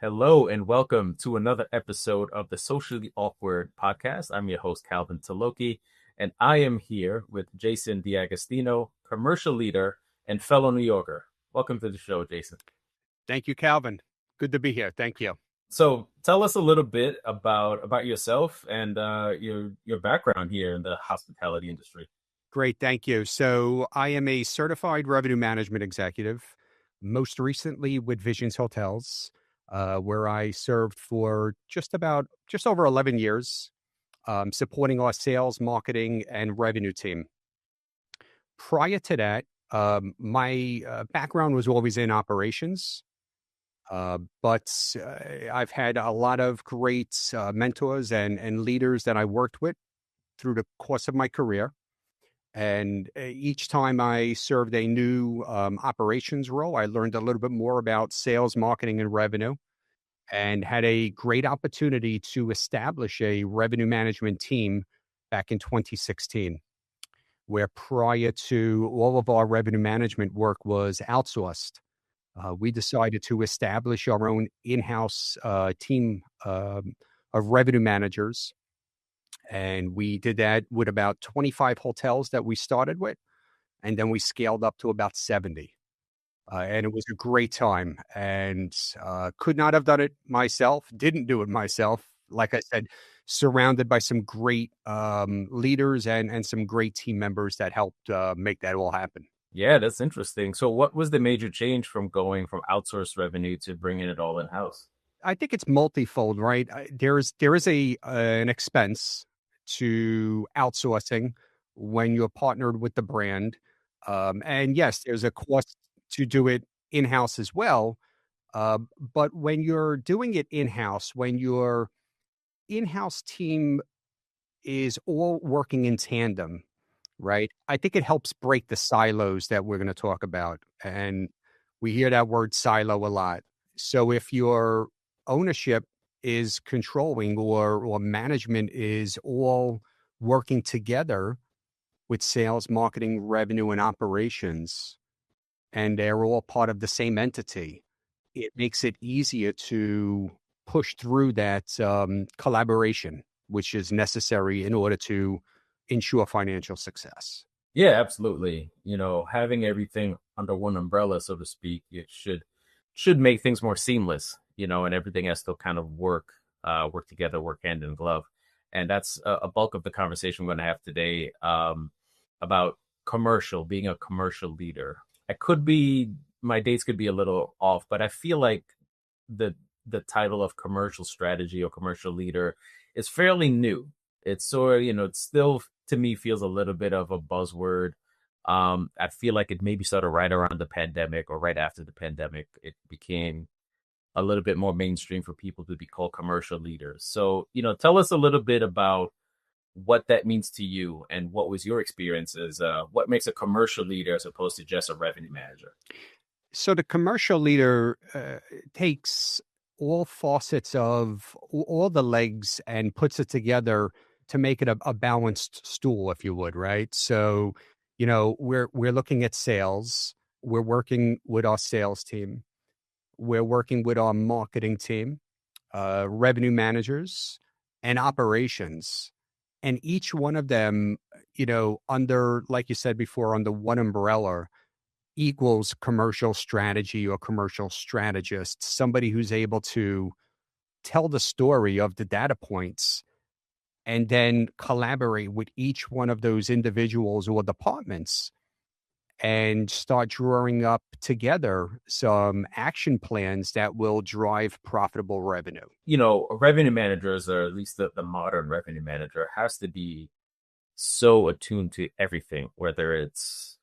Hello and welcome to another episode of the Socially Awkward podcast. I'm your host, Calvin Tilokee, and I am here with Jason D'Agostino, commercial leader and fellow New Yorker. Welcome to the show, Jason. Thank you, Calvin. Good to be here. Thank you. So tell us a little bit about yourself and your background here in the hospitality industry. Great. Thank you. So I am a certified revenue management executive, most recently with Visions Hotels, where I served for just over 11 years, supporting our sales, marketing, and revenue team. Prior to that, my background was always in operations. But I've had a lot of great mentors and leaders that I worked with through the course of my career. And each time I served a new operations role, I learned a little bit more about sales, marketing, and revenue, and had a great opportunity to establish a revenue management team back in 2016, where prior to all of our revenue management work was outsourced. We decided to establish our own in-house team of revenue managers. And we did that with about 25 hotels that we started with. And then we scaled up to about 70. And it was a great time. And could not have done it myself, didn't do it myself. Like I said, surrounded by some great leaders and some great team members that helped make that all happen. Yeah, that's interesting. So what was the major change from going from outsourced revenue to bringing it all in-house? I think it's multifold, right? There is an expense to outsourcing when you're partnered with the brand, and yes, there's a cost to do it in-house as well. But when you're doing it in-house, when your in-house team is all working in tandem, right? I think it helps break the silos that we're going to talk about, and we hear that word silo a lot. So if your ownership is controlling or management is all working together with sales, marketing, revenue, and operations, and they're all part of the same entity, it makes it easier to push through that collaboration, which is necessary in order to ensure financial success. Yeah, absolutely. Having everything under one umbrella, so to speak, it should make things more seamless, and everything has to kind of work together, work hand in glove. And that's a bulk of the conversation we're going to have today, about being a commercial leader. My dates could be a little off, but I feel like the title of commercial strategy or commercial leader is fairly new. It's sort of, it still to me feels a little bit of a buzzword. I feel like it maybe started right around the pandemic or right after the pandemic. It became a little bit more mainstream for people to be called commercial leaders. So, tell us a little bit about what that means to you and what was your experience as what makes a commercial leader as opposed to just a revenue manager? So the commercial leader takes all facets of all the legs and puts it together to make it a balanced stool, if you would, right? So, we're looking at sales. We're working with our sales team. We're working with our marketing team, revenue managers, and operations. And each one of them, under, like you said before, under one umbrella equals commercial strategy or commercial strategist, somebody who's able to tell the story of the data points and then collaborate with each one of those individuals or departments and start drawing up together some action plans that will drive profitable revenue. Revenue managers, or at least the modern revenue manager, has to be so attuned to everything, whether it's,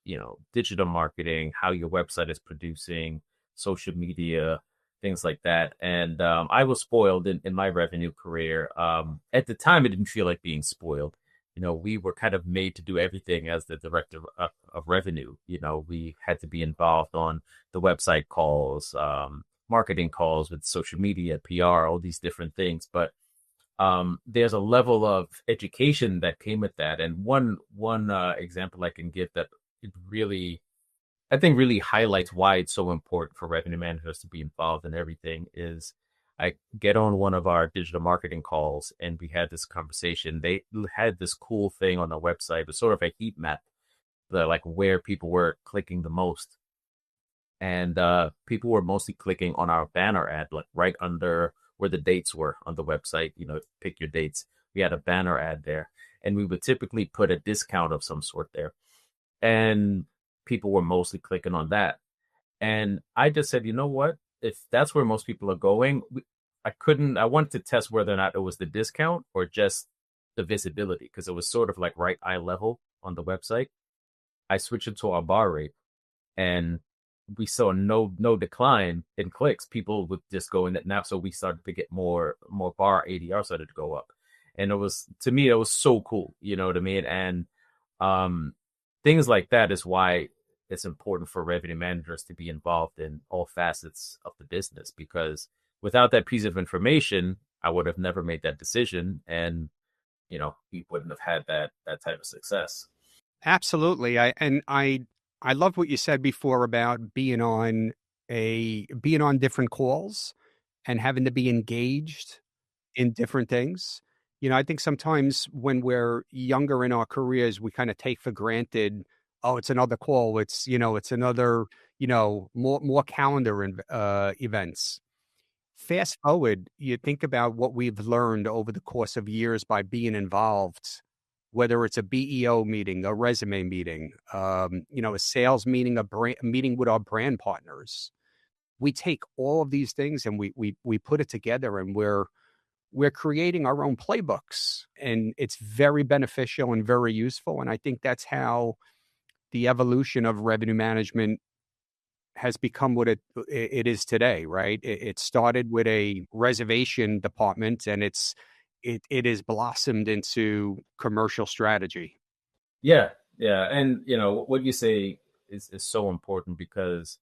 digital marketing, how your website is producing, social media, things like that. And I was spoiled in my revenue career. At the time, it didn't feel like being spoiled. We were kind of made to do everything as the director of revenue. We had to be involved on the website calls, marketing calls with social media, PR, all these different things. But there's a level of education that came with that. And one example I can give that it really, I think, really highlights why it's so important for revenue managers to be involved in everything is I get on one of our digital marketing calls and we had this conversation. They had this cool thing on the website. It was sort of a heat map, the like where people were clicking the most. And people were mostly clicking on our banner ad, like right under where the dates were on the website. Pick your dates. We had a banner ad there, and we would typically put a discount of some sort there, and people were mostly clicking on that. And I just said, you know what? If that's where most people are going, I wanted to test whether or not it was the discount or just the visibility, because it was sort of like right eye level on the website. I switched it to our bar rate, and we saw no decline in clicks. People would just go in that now. So we started to get more bar ADR started to go up. And it was, to me, it was so cool. You know what I mean? And um things like that is why it's important for revenue managers to be involved in all facets of the business, because without that piece of information, I would have never made that decision, and we wouldn't have had that type of success. Absolutely. I love what you said before about being on different calls and having to be engaged in different things. I think sometimes when we're younger in our careers, we kind of take for granted, oh, it's another call. It's another, more calendar events. Fast forward, you think about what we've learned over the course of years by being involved, whether it's a BEO meeting, a resume meeting, a sales meeting, a meeting with our brand partners. We take all of these things and we put it together, and we're creating our own playbooks, and it's very beneficial and very useful. And I think that's how the evolution of revenue management has become what it is today, right? It started with a reservation department, and it is blossomed into commercial strategy. Yeah, yeah, and what you say is so important, because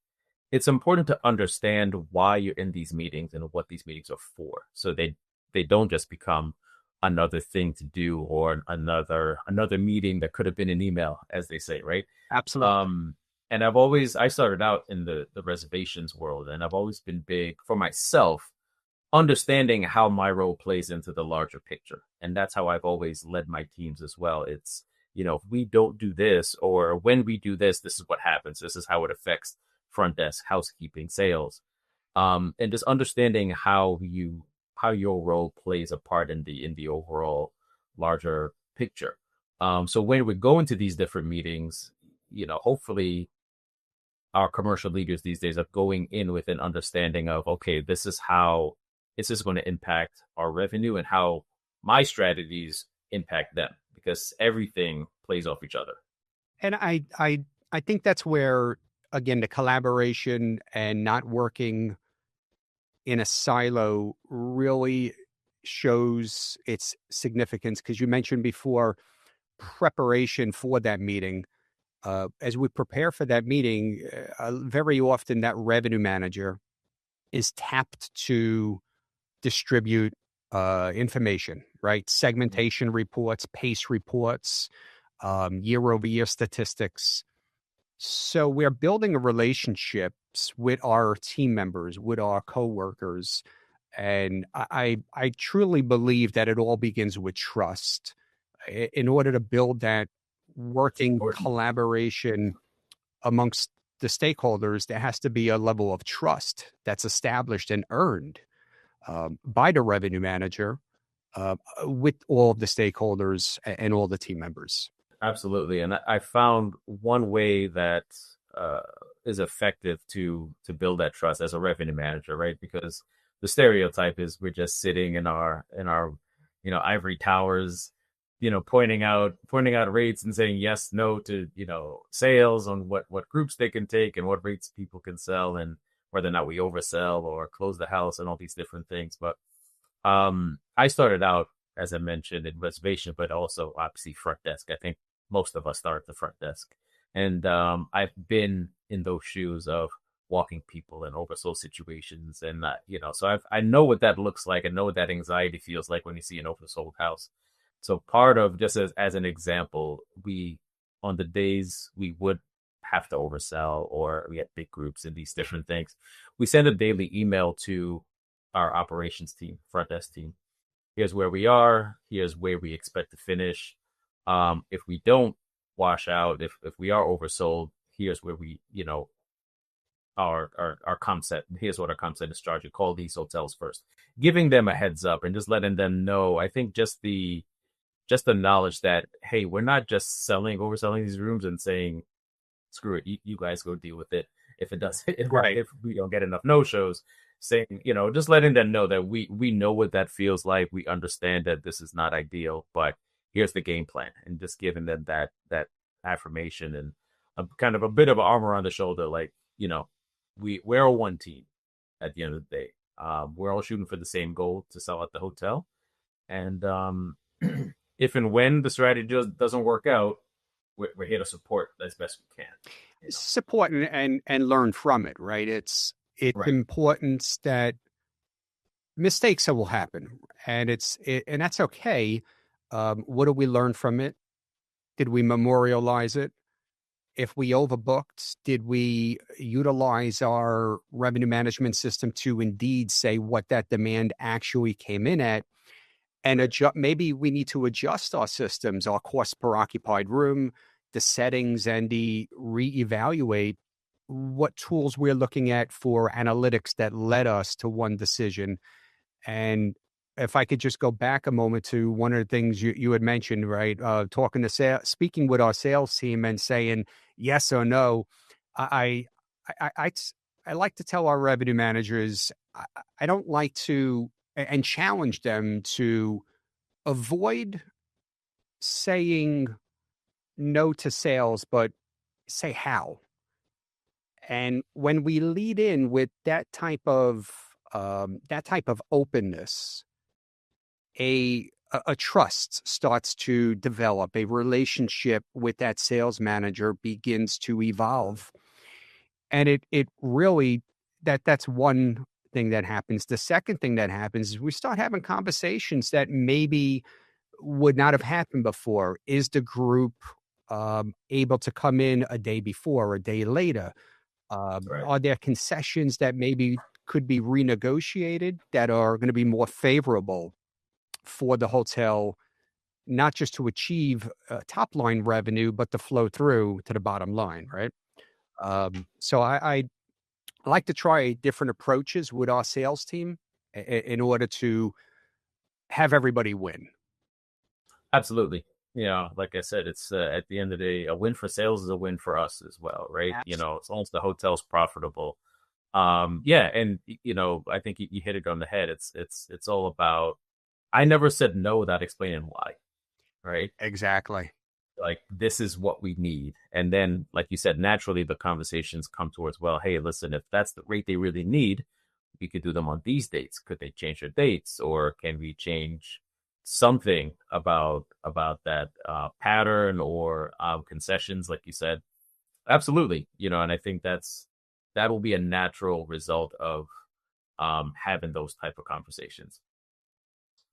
it's important to understand why you're in these meetings and what these meetings are for, so they don't just become another thing to do, or another meeting that could have been an email, as they say, right? Absolutely. Um, and I started out in the reservations world, and I've always been big for myself understanding how my role plays into the larger picture. And that's how I've always led my teams as well. It's, if we don't do this, or when we do this, this is what happens. This is how it affects front desk, housekeeping, sales. And just understanding how your role plays a part in the overall larger picture. So when we go into these different meetings, hopefully our commercial leaders these days are going in with an understanding of, okay, this is how this is going to impact our revenue, and how my strategies impact them, because everything plays off each other. And I think that's where, again, the collaboration and not working in a silo really shows its significance, because you mentioned before preparation for that meeting. As we prepare for that meeting, very often that revenue manager is tapped to distribute information, right? Segmentation reports, pace reports, year over year statistics. So we're building relationships with our team members, with our coworkers. And I truly believe that it all begins with trust. In order to build that working Important. collaboration amongst the stakeholders, there has to be a level of trust that's established and earned by the revenue manager with all of the stakeholders and all the team members. Absolutely. And I found one way that uh, is effective to build that trust as a revenue manager, right? Because the stereotype is we're just sitting in our ivory towers, pointing out rates and saying yes, no to sales on what groups they can take and what rates people can sell, and whether or not we oversell or close the house and all these different things. But I started out, as I mentioned, in reservation, but also obviously front desk. I think most of us start at the front desk, and I've been in those shoes of walking people in oversold situations, and so I know what that looks like. I know what that anxiety feels like when you see an oversold house. So part of, just as an example, we on the days we would have to oversell, or we had big groups and these different things, we send a daily email to our operations team, front desk team. Here's where we are. Here's where we expect to finish. If we don't wash out, if we are oversold, here's where we, our comp set. Here's what our comp set is charging. Call these hotels first, giving them a heads up and just letting them know. I think just the knowledge that, hey, we're not just overselling these rooms and saying, screw it, you guys go deal with it. If it does, Right. if we don't get enough no shows, saying, just letting them know that we know what that feels like. We understand that this is not ideal, but here's the game plan, and just giving them that affirmation and a kind of a bit of armor on the shoulder, like, we're a one team at the end of the day. We're all shooting for the same goal to sell at the hotel, and if and when the strategy doesn't work out, we're here to support as best we can. Support and learn from it, right? It's Right. important that mistakes will happen, and and that's okay. What do we learn from it? Did we memorialize it? If we overbooked, did we utilize our revenue management system to indeed say what that demand actually came in at? And maybe we need to adjust our systems, our cost per occupied room, the settings, and reevaluate what tools we're looking at for analytics that led us to one decision. And if I could just go back a moment to one of the things you had mentioned, right? Speaking with our sales team and saying yes or no. I, I, I, I like to tell our revenue managers, I don't like to, and challenge them to avoid saying no to sales, but say how. And when we lead in with that type of openness, a trust starts to develop. A relationship with that sales manager begins to evolve, and it really that's one thing that happens. The second thing that happens is we start having conversations that maybe would not have happened before. Is the group able to come in a day before, a day later? Right. Are there concessions that maybe could be renegotiated that are going to be more favorable for the hotel, not just to achieve top line revenue, but to flow through to the bottom line, right? So I like to try different approaches with our sales team in order to have everybody win. Absolutely. Like I said, it's at the end of the day, a win for sales is a win for us as well, right? As long as the hotel's profitable. Yeah, and I think you hit it on the head. It's all about. I never said no without explaining why, right? Exactly. Like, this is what we need, and then, like you said, naturally the conversations come towards, well, hey, listen, if that's the rate they really need, we could do them on these dates. Could they change their dates, or can we change something about that pattern or concessions, like you said? Absolutely, and I think that will be a natural result of having those type of conversations.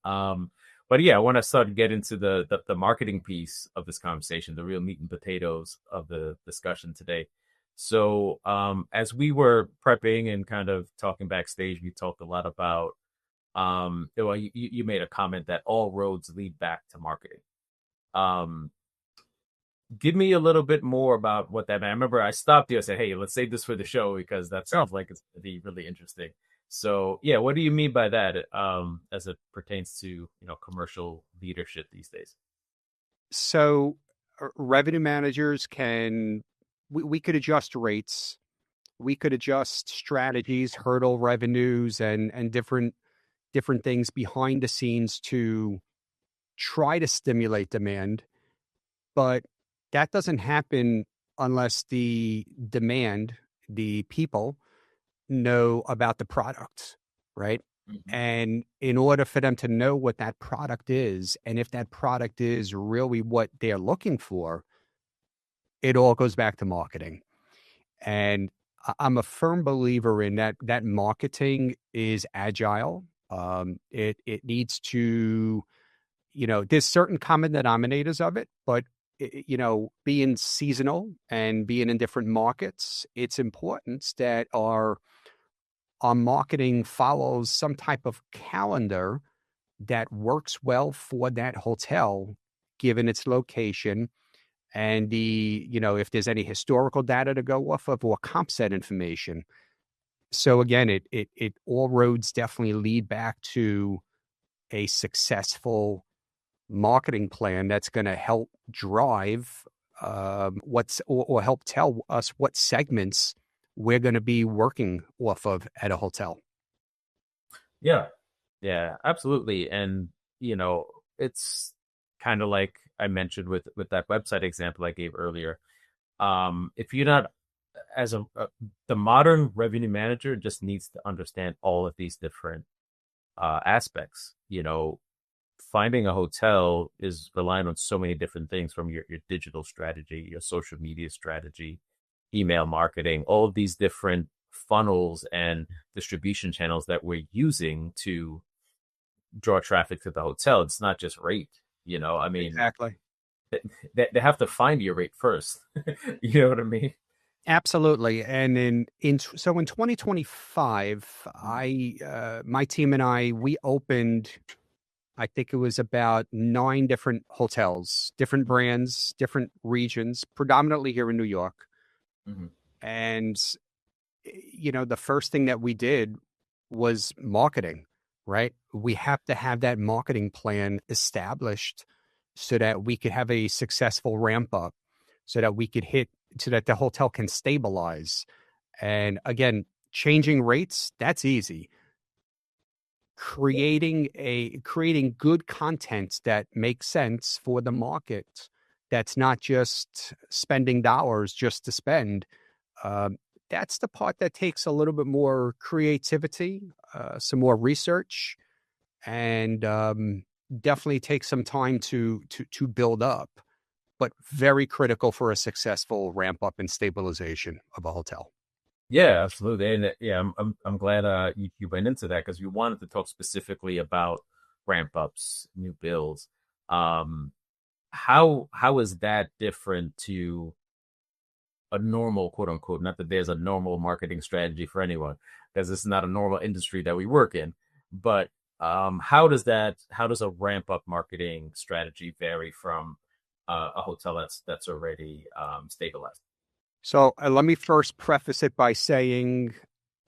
Um, but yeah, I want to start to get into the marketing piece of this conversation, the real meat and potatoes of the discussion today. So, as we were prepping and kind of talking backstage, we talked a lot about, well, you made a comment that all roads lead back to marketing. Um, Give me a little bit more about what that meant. I remember I stopped you and said, hey, let's save this for the show because that sounds like it's going to be really interesting. So yeah, what do you mean by that, as it pertains to, commercial leadership these days? So revenue managers we could adjust rates. We could adjust strategies, hurdle revenues, and different things behind the scenes to try to stimulate demand. But that doesn't happen unless the demand, the people, know about the product, right? Mhm. And in order for them to know what that product is, and if that product is really what they're looking for, it all goes back to marketing. And I'm a firm believer in that marketing is agile. It needs to, there's certain common denominators of it, but being seasonal and being in different markets, it's important that our our marketing follows some type of calendar that works well for that hotel, given its location and if there's any historical data to go off of or comp set information. So again, it all roads definitely lead back to a successful marketing plan that's going to help drive or help tell us what segments we're going to be working off of at a hotel. Yeah. Yeah, absolutely. And, it's kind of like I mentioned with that website example I gave earlier. If you're not as the modern revenue manager just needs to understand all of these different aspects. Finding a hotel is relying on so many different things from your digital strategy, your social media strategy, email marketing, all of these different funnels and distribution channels that we're using to draw traffic to the hotel. It's not just rate, I mean, Exactly. they have to find your rate first. You know what I mean? Absolutely. And in 2025, my team and we opened, I think it was about 9 different hotels, different brands, different regions, predominantly here in New York. Mm-hmm. And, the first thing that we did was marketing, right? We have to have that marketing plan established so that we could have a successful ramp up, so that we could so that the hotel can stabilize. And again, changing rates, that's easy. Creating good content that makes sense for the market, that's not just spending dollars just to spend. That's the part that takes a little bit more creativity, some more research, and definitely takes some time to build up, but very critical for a successful ramp up and stabilization of a hotel. Yeah, absolutely. And yeah, I'm glad you went into that because you wanted to talk specifically about ramp ups, new builds. Um, how is that different to a normal quote unquote? Not that there's a normal marketing strategy for anyone, because this is not a normal industry that we work in. But how does a ramp up marketing strategy vary from a hotel that's already stabilized? So let me first preface it by saying,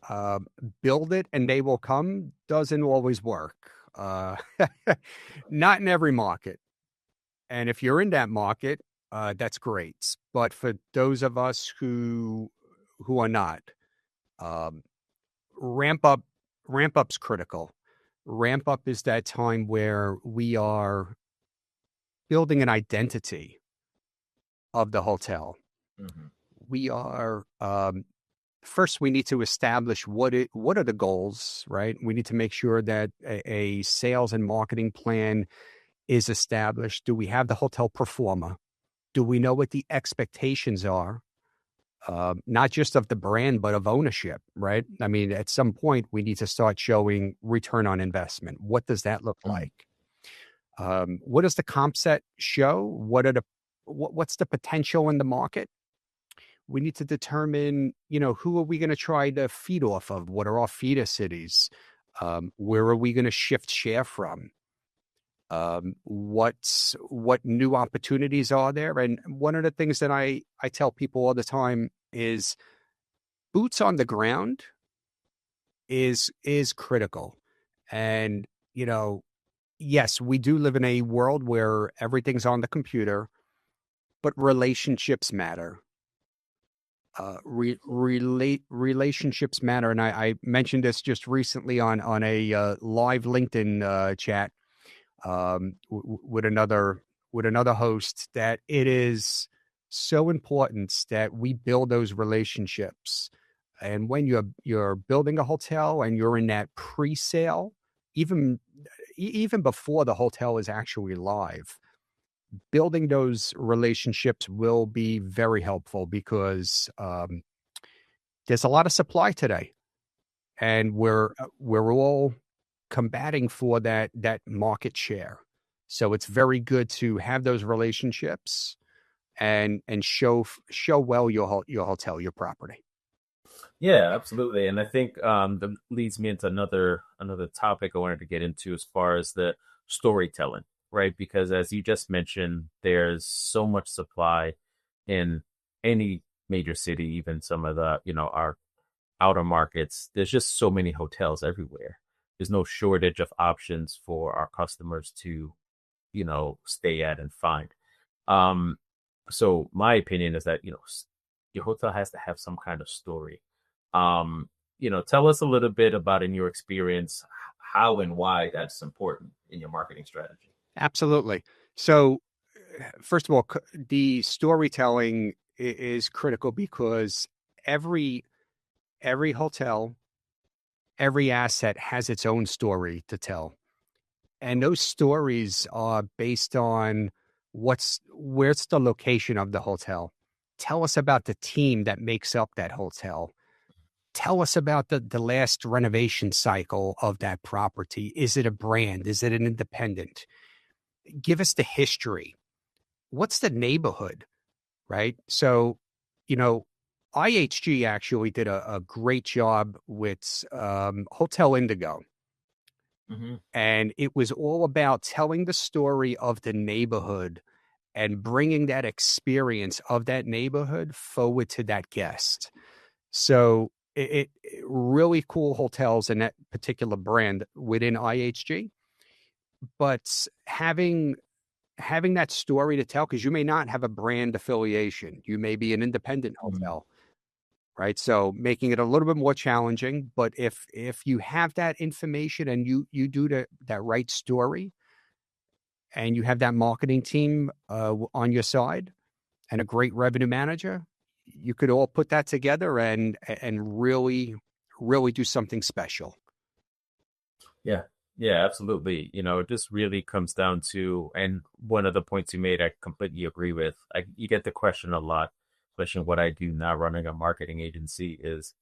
uh, build it and they will come doesn't always work. Uh, Not in every market. And if you're in that market, that's great. But for those of us who are not, um, ramp up ramp up's critical. Ramp up is that time where we are building an identity of the hotel. Mm-hmm. We are first we need to establish what are the goals, right? We need to make sure that a sales and marketing plan is established. Do we have the hotel performer? Do we know what the expectations are? Not just of the brand, but of ownership, right? I mean, at some point, we need to start showing return on investment. What does that look like? What does the comp set show? What's the potential in the market? We need to determine, who are we going to try to feed off of? What are our feeder cities? Where are we going to shift share from? What new opportunities are there? And one of the things that I tell people all the time is boots on the ground is critical. And, yes, we do live in a world where everything's on the computer, but relationships matter. Relationships matter. And I mentioned this just recently on a live LinkedIn chat with another host, that it is so important that we build those relationships. And when you're building a hotel and you're in that pre-sale, even before the hotel is actually live, building those relationships will be very helpful, because there's a lot of supply today, and we're all combating for that market share. So it's very good to have those relationships and show well your hotel, your property. Yeah, absolutely. And I think that leads me into another topic I wanted to get into as far as the storytelling, right? Because as you just mentioned, there's so much supply in any major city, even some of the, our outer markets. There's just so many hotels everywhere. There's no shortage of options for our customers to, stay at and find. Um, so my opinion is that, your hotel has to have some kind of story. Um, tell us a little bit about in your experience how and why that's important in your marketing strategy. Absolutely. So, first of all, the storytelling is critical because every every hotel, every asset has its own story to tell. And those stories are based on where's the location of the hotel. Tell us about the team that makes up that hotel. Tell us about the last renovation cycle of that property. Is it a brand? Is it an independent? Give us the history. What's the neighborhood, right? So, you know, IHG actually did a great job with Hotel Indigo. Hmm. And it was all about telling the story of the neighborhood and bringing that experience of that neighborhood forward to that guest. So really cool hotels in that particular brand within IHG, but having that story to tell, because you may not have a brand affiliation, you may be an independent Hmm. hotel, right? So making it a little bit more challenging, but if you have that information and you do that right story, and you have that marketing team on your side and a great revenue manager, you could all put that together and really do something special. Yeah. Yeah, absolutely. It just really comes down to, and one of the points you made, I completely agree with. You get the question a lot, especially what I do now running a marketing agency is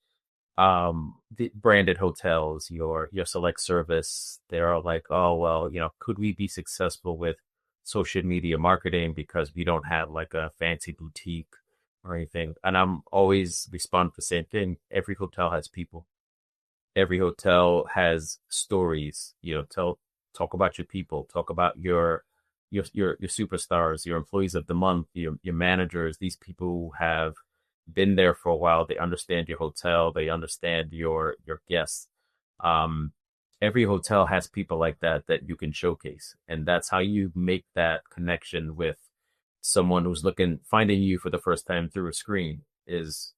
the branded hotels, your select service, they're like, oh well, could we be successful with social media marketing because we don't have like a fancy boutique or anything? And I'm always respond the same thing. Every hotel has people. Every hotel has stories. Talk about your people, talk about your superstars, your employees of the month, your managers, these people who have been there for a while. They understand your hotel, they understand your guests. Um, every hotel has people like that you can showcase, and that's how you make that connection with someone who's looking finding you for the first time through a screen. Is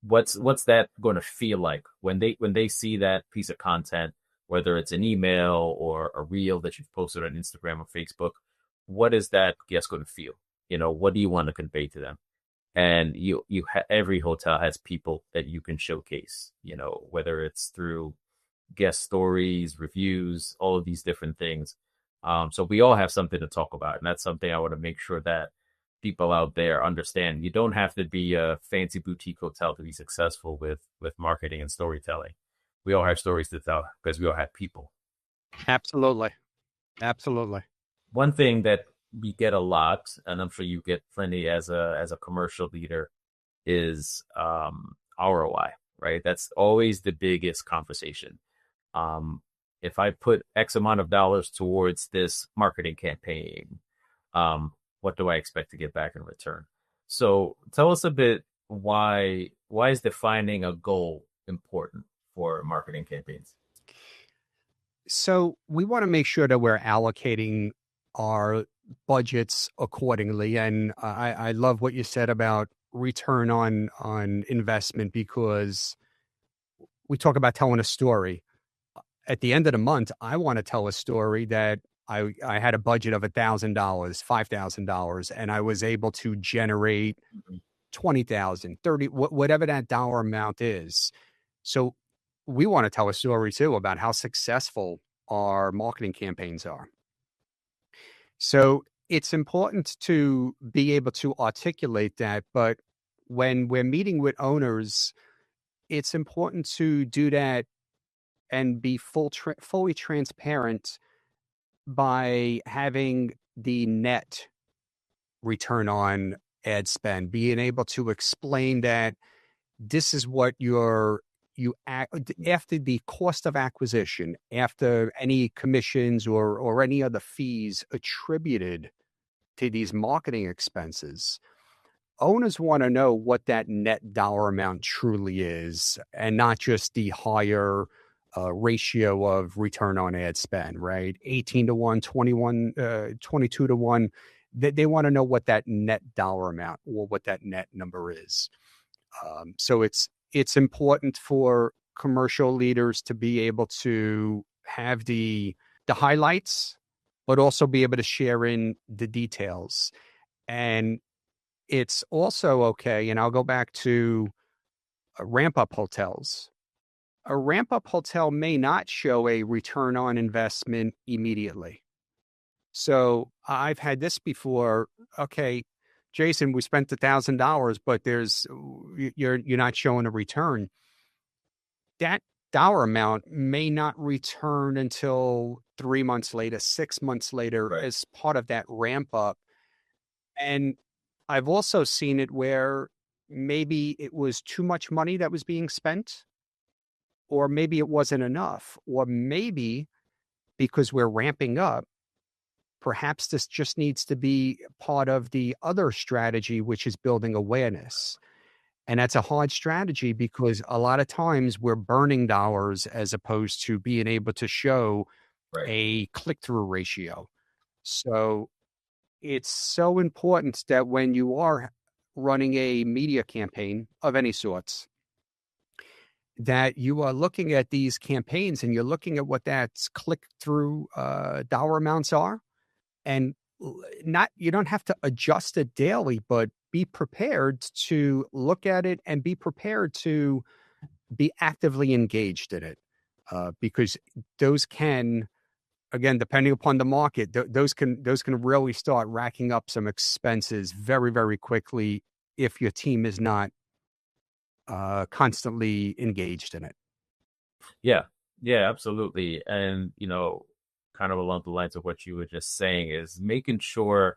what's that going to feel like when they see that piece of content, whether it's an email or a reel that you've posted on Instagram or Facebook? What is that guest going to feel? What do you want to convey to them? And every hotel has people that you can showcase, whether it's through guest stories, reviews, all of these different things. So we all have something to talk about, and that's something I want to make sure that people out there understand. You don't have to be a fancy boutique hotel to be successful with marketing and storytelling. We all have stories to tell because we all have people. Absolutely. Absolutely. One thing that we get a lot, and I'm sure you get plenty as a commercial leader, is ROI. Right? That's always the biggest conversation. Um, if I put X amount of dollars towards this marketing campaign, what do I expect to get back in return? So tell us a bit why is defining a goal important for marketing campaigns? So we want to make sure that we're allocating our budgets accordingly. And I love what you said about return on investment, because we talk about telling a story. At the end of the month, I want to tell a story that I had a budget of $1,000, $5,000, and I was able to generate Mhm. 20,000, 30, whatever that dollar amount is. So we want to tell a story too about how successful our marketing campaigns are. So it's important to be able to articulate that. But when we're meeting with owners, it's important to do that and be fully transparent by having the net return on ad spend, being able to explain that this is what after the cost of acquisition, after any commissions or any other fees attributed to these marketing expenses, owners want to know what that net dollar amount truly is, and not just the higher ratio of return on ad spend, right? 18 to 1, 21, 22 to 1. They want to know what that net dollar amount or what that net number is. So it's important for commercial leaders to be able to have the highlights, but also be able to share in the details. And it's also okay, and I'll go back to ramp-up hotels. A ramp-up hotel may not show a return on investment immediately. So I've had this before. Okay, Jason, we spent $1,000, but you're not showing a return. That dollar amount may not return until 3 months later, 6 months later, Right. as part of that ramp up. And I've also seen it where maybe it was too much money that was being spent, or maybe it wasn't enough, or maybe because we're ramping up, perhaps this just needs to be part of the other strategy, which is building awareness. And that's a hard strategy because a lot of times we're burning dollars as opposed to being able to show Right. a click-through ratio. So it's so important that when you are running a media campaign of any sorts, that you are looking at these campaigns and you're looking at what that's click-through dollar amounts are. And you don't have to adjust it daily, but be prepared to look at it and be prepared to be actively engaged in it, because those can, again, depending upon the market, those can really start racking up some expenses very, very quickly if your team is not constantly engaged in it. Yeah. Yeah, absolutely. And, kind of along the lines of what you were just saying is making sure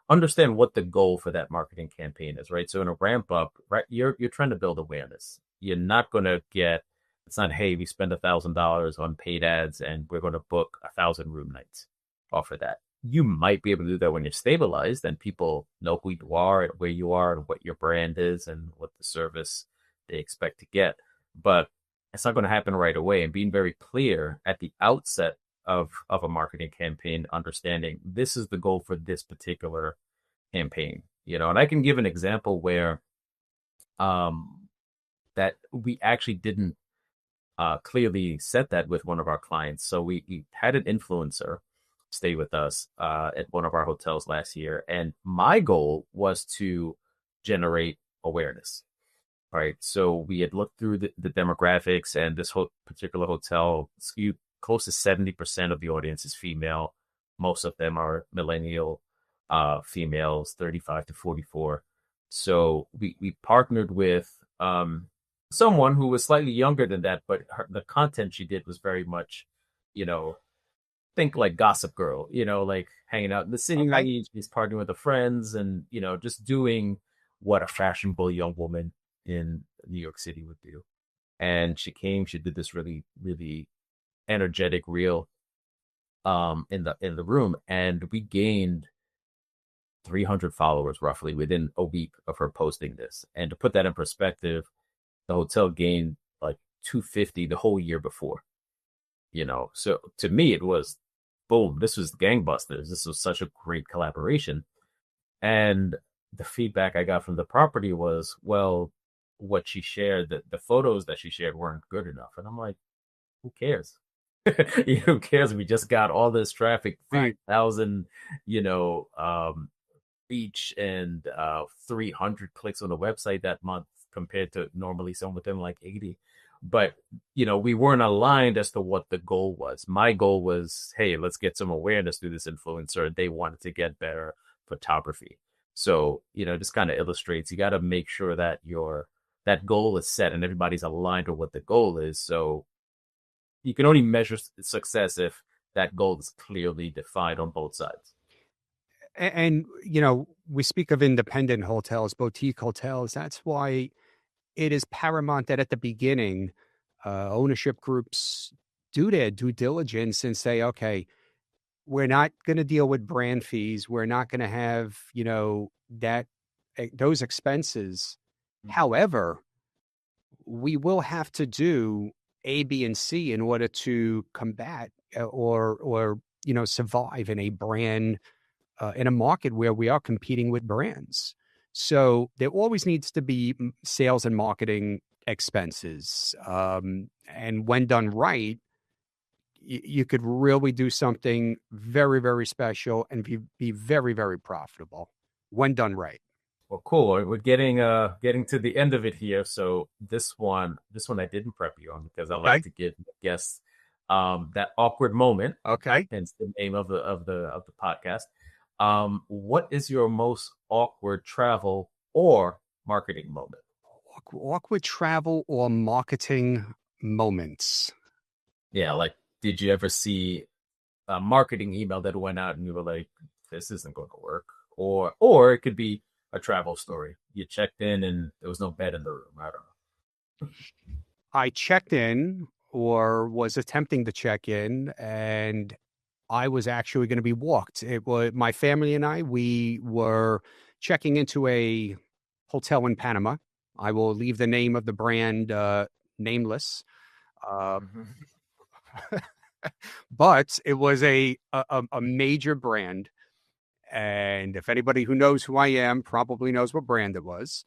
understand what the goal for that marketing campaign is, right? So in a ramp up, right, you're trying to build awareness. You're not going to get it's not, hey, we spend $1,000 on paid ads and we're going to book 1,000 room nights off of that. You might be able to do that when you're stabilized and people know who you are and where you are and what your brand is and what the service they expect to get. But it's not going to happen right away. And being very clear at the outset of a marketing campaign, understanding this is the goal for this particular campaign, and I can give an example where that we actually didn't clearly set that with one of our clients. So we had an influencer stay with us at one of our hotels last year, and my goal was to generate awareness. All right, so we had looked through the demographics, and this particular hotel skewed close to 70% of the audience is female. Most of them are millennial females, 35 to 44. So we partnered with someone who was slightly younger than that, but the content she did was very much, you know, think like Gossip Girl, like hanging out in the Okay. city. She's partnering with her friends and, just doing what a fashionable young woman in New York City would do. And she did this really, really energetic reel in the room, and we gained 300 followers roughly within a week of her posting this. And to put that in perspective, the hotel gained like 250 the whole year before. So to me it was boom, this was gangbusters. This was such a great collaboration. And the feedback I got from the property was, well, what she shared, the photos that she shared weren't good enough. And I'm like, who cares? Who cares? We just got all this traffic, Right. 3,000, reach and 300 clicks on the website that month compared to normally some with them like 80. But, we weren't aligned as to what the goal was. My goal was, hey, let's get some awareness through this influencer. They wanted to get better photography. So, just kind of illustrates, you got to make sure that that goal is set and everybody's aligned with what the goal is. So you can only measure success if that goal is clearly defined on both sides. And we speak of independent hotels, boutique hotels. That's why it is paramount that at the beginning, ownership groups do their due diligence and say, okay, we're not going to deal with brand fees. We're not going to have, that those expenses. However, we will have to do A, B, and C in order to combat or survive in a brand in a market where we are competing with brands. So there always needs to be sales and marketing expenses, and when done right, you could really do something very, very special and be very, very profitable when done right. Well, cool. We're getting to the end of it here. So this one I didn't prep you on because I like Okay. to give guests that awkward moment, Okay. hence the name of the podcast. What is your most awkward travel or marketing moment? Awkward travel or marketing moments. Yeah, like did you ever see a marketing email that went out and you were like, this isn't going to work? Or it could be a travel story. You checked in and there was no bed in the room. I don't know. I checked in or was attempting to check in, and I was actually going to be walked. It was my family and I, we were checking into a hotel in Panama. I will leave the name of the brand nameless. Uh, Mhm. but it was a major brand. And if anybody who knows who I am probably knows what brand it was.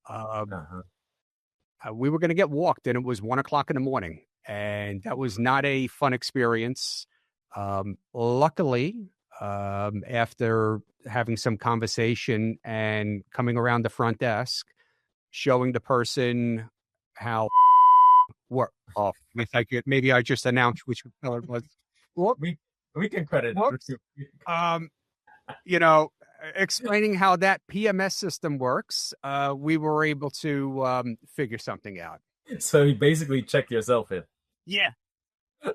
Uh, Uh-huh. we were going to get walked, and it was 1 o'clock in the morning. And that was not a fun experience. Luckily, after having some conversation and coming around the front desk, showing the person how what oh, maybe I just announced which color it was. Whoop, We can credit whoops. Um, you know, explaining how that PMS system works, we were able to figure something out. So you basically check yourself in. Yeah,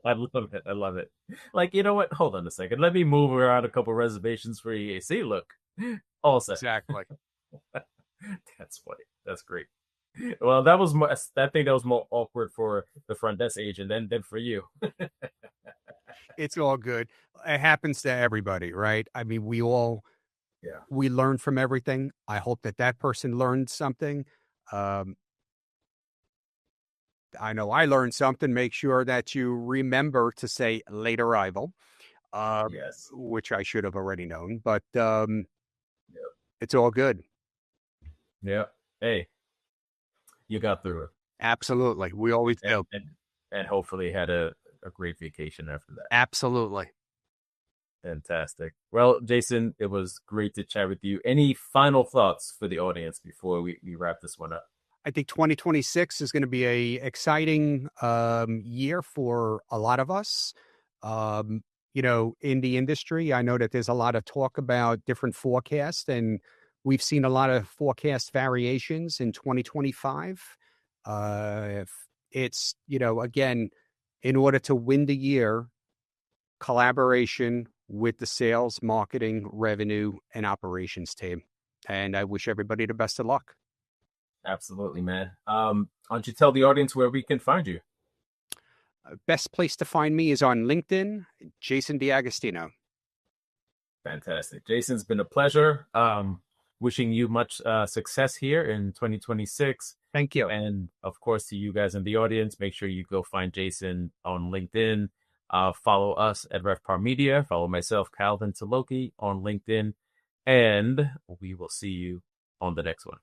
I love it. I love it. Like, you know what? Hold on a second. Let me move around a couple reservations for EAC. Look, all set. exactly. That's funny. That's great. Well, that was more, I think that was more awkward for the front desk agent than for you. It's all good. It happens to everybody, right? I mean, Yeah. we learn from everything. I hope that that person learned something. Um, I know I learned something. Make sure that you remember to say late arrival, uh, Yes. which I should have already known, but Yep. it's all good. Yeah. Hey, you got through it. Absolutely. We always And do. and hopefully had a great vacation after that. Absolutely. Fantastic. Well, Jason, it was great to chat with you. Any final thoughts for the audience before we wrap this one up? I think 2026 is going to be a exciting year for a lot of us. In the industry, I know that there's a lot of talk about different forecasts, and we've seen a lot of forecast variations in 2025. It's, again, in order to win the year, collaboration with the sales, marketing, revenue, and operations team. And I wish everybody the best of luck. Absolutely, man. Why don't you tell the audience where we can find you? Best place to find me is on LinkedIn, Jason D'Agostino. Fantastic. Jason's been a pleasure. Wishing you much success here in 2026. Thank you. And of course, to you guys in the audience, make sure you go find Jason on LinkedIn. Follow us at RevPar Media. Follow myself, Calvin Tilokee, on LinkedIn. And we will see you on the next one.